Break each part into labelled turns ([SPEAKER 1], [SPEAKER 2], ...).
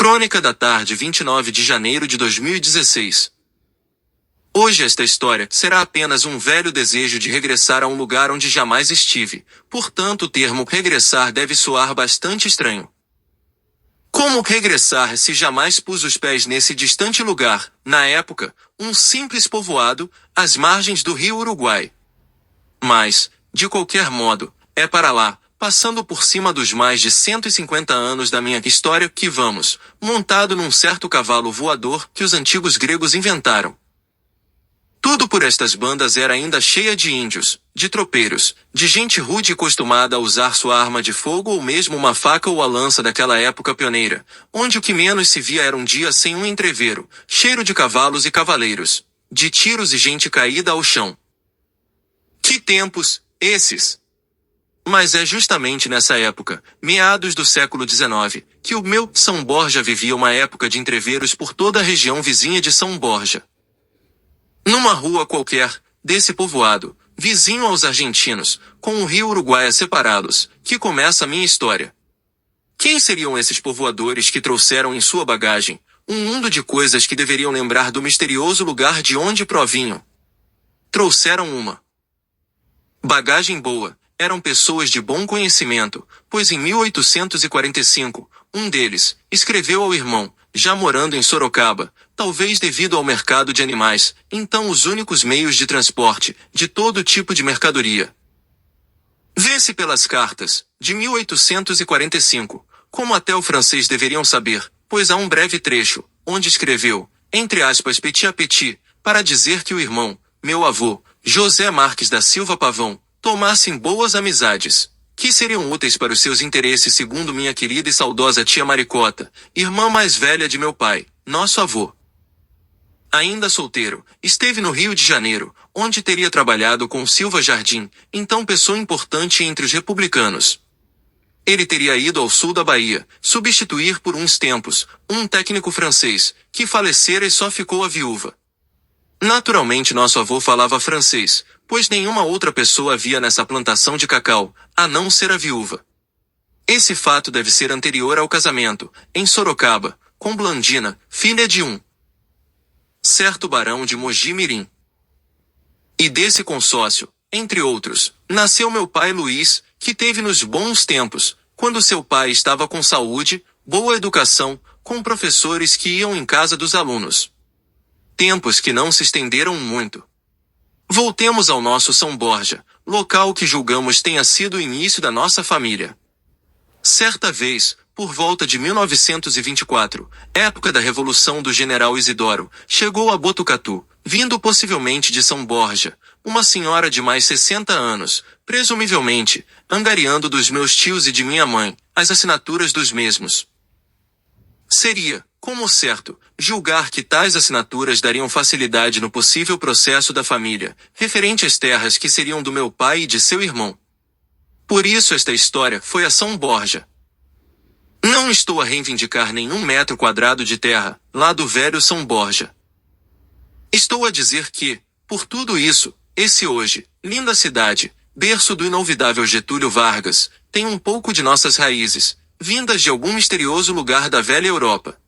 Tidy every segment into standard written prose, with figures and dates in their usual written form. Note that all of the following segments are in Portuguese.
[SPEAKER 1] Crônica da tarde, 29 de janeiro de 2016. Hoje esta história será apenas um velho desejo de regressar a um lugar onde jamais estive, portanto o termo regressar deve soar bastante estranho. Como regressar se jamais pus os pés nesse distante lugar, na época, um simples povoado, às margens do rio Uruguai? Mas, de qualquer modo, é para lá, passando por cima dos mais de 150 anos da minha história, que vamos, montado num certo cavalo voador que os antigos gregos inventaram. Tudo por estas bandas era ainda cheia de índios, de tropeiros, de gente rude e acostumada a usar sua arma de fogo ou mesmo uma faca ou a lança daquela época pioneira, onde o que menos se via era um dia sem um entrevero, cheiro de cavalos e cavaleiros, de tiros e gente caída ao chão. Que tempos, esses! Mas é justamente nessa época, meados do século XIX, que o meu São Borja vivia uma época de entreveros por toda a região vizinha de São Borja. Numa rua qualquer, desse povoado, vizinho aos argentinos, com o rio Uruguai a separá-los, que começa a minha história. Quem seriam esses povoadores que trouxeram em sua bagagem um mundo de coisas que deveriam lembrar do misterioso lugar de onde provinham? Trouxeram uma bagagem boa, eram pessoas de bom conhecimento, pois em 1845, um deles escreveu ao irmão, já morando em Sorocaba, talvez devido ao mercado de animais, então os únicos meios de transporte, de todo tipo de mercadoria. Vê-se pelas cartas, de 1845, como até o francês deveriam saber, pois há um breve trecho, onde escreveu, entre aspas petit à petit, para dizer que o irmão, meu avô, José Marques da Silva Pavão, tomassem boas amizades, que seriam úteis para os seus interesses segundo minha querida e saudosa tia Maricota, irmã mais velha de meu pai, nosso avô. Ainda solteiro, esteve no Rio de Janeiro, onde teria trabalhado com Silva Jardim, então pessoa importante entre os republicanos. Ele teria ido ao sul da Bahia, substituir por uns tempos, um técnico francês, que falecera e só ficou a viúva. Naturalmente nosso avô falava francês, pois nenhuma outra pessoa havia nessa plantação de cacau, a não ser a viúva. Esse fato deve ser anterior ao casamento, em Sorocaba, com Blandina, filha de um certo barão de Mogi Mirim. E desse consórcio, entre outros, nasceu meu pai Luiz, que teve nos bons tempos, quando seu pai estava com saúde, boa educação, com professores que iam em casa dos alunos. Tempos que não se estenderam muito. Voltemos ao nosso São Borja, local que julgamos tenha sido o início da nossa família. Certa vez, por volta de 1924, época da Revolução do General Isidoro, chegou a Botucatu, vindo possivelmente de São Borja, uma senhora de mais 60 anos, presumivelmente, angariando dos meus tios e de minha mãe, as assinaturas dos mesmos. Seria, como certo, julgar que tais assinaturas dariam facilidade no possível processo da família, referente às terras que seriam do meu pai e de seu irmão. Por isso esta história foi a São Borja. Não estou a reivindicar nenhum metro quadrado de terra, lá do velho São Borja. Estou a dizer que, por tudo isso, esse hoje, linda cidade, berço do inolvidável Getúlio Vargas, tem um pouco de nossas raízes, vindas de algum misterioso lugar da velha Europa.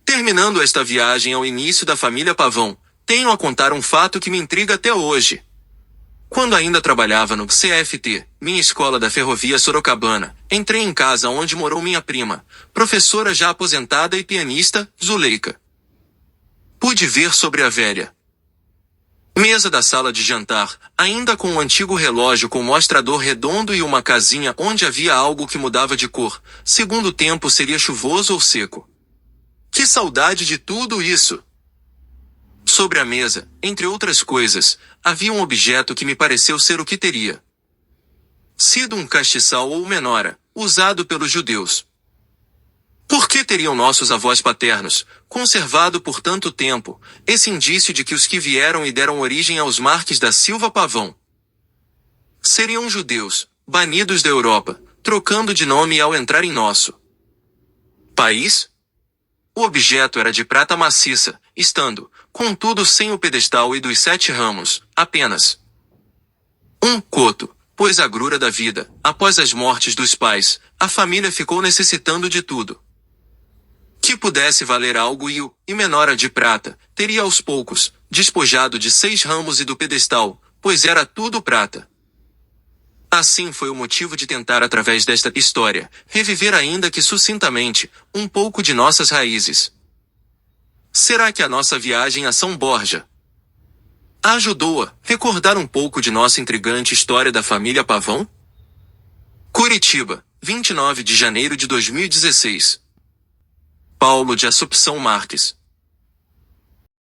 [SPEAKER 1] Terminando esta viagem ao início da família Pavão, tenho a contar um fato que me intriga até hoje. Quando ainda trabalhava no CFT, minha escola da Ferrovia Sorocabana, entrei em casa onde morou minha prima, professora já aposentada e pianista, Zuleika. Pude ver sobre a velha mesa da sala de jantar, ainda com um antigo relógio com mostrador redondo e uma casinha onde havia algo que mudava de cor, segundo o tempo seria chuvoso ou seco. Que saudade de tudo isso! Sobre a mesa, entre outras coisas, havia um objeto que me pareceu ser o que teria sido um castiçal ou menora, usado pelos judeus. Por que teriam nossos avós paternos, conservado por tanto tempo, esse indício de que os que vieram e deram origem aos Marques da Silva Pavão seriam judeus, banidos da Europa, trocando de nome ao entrar em nosso país? O objeto era de prata maciça, estando, contudo sem o pedestal e dos 7 ramos, apenas um coto, pois a agrura da vida, após as mortes dos pais, a família ficou necessitando de tudo. que pudesse valer algo e menor a de prata, teria aos poucos, despojado de 6 ramos e do pedestal, pois era tudo prata. Assim foi o motivo de tentar através desta história, reviver ainda que sucintamente, um pouco de nossas raízes. Será que a nossa viagem a São Borja ajudou-a recordar um pouco de nossa intrigante história da família Pavão? Curitiba, 29 de janeiro de 2016. Paulo de Assumpção Marques.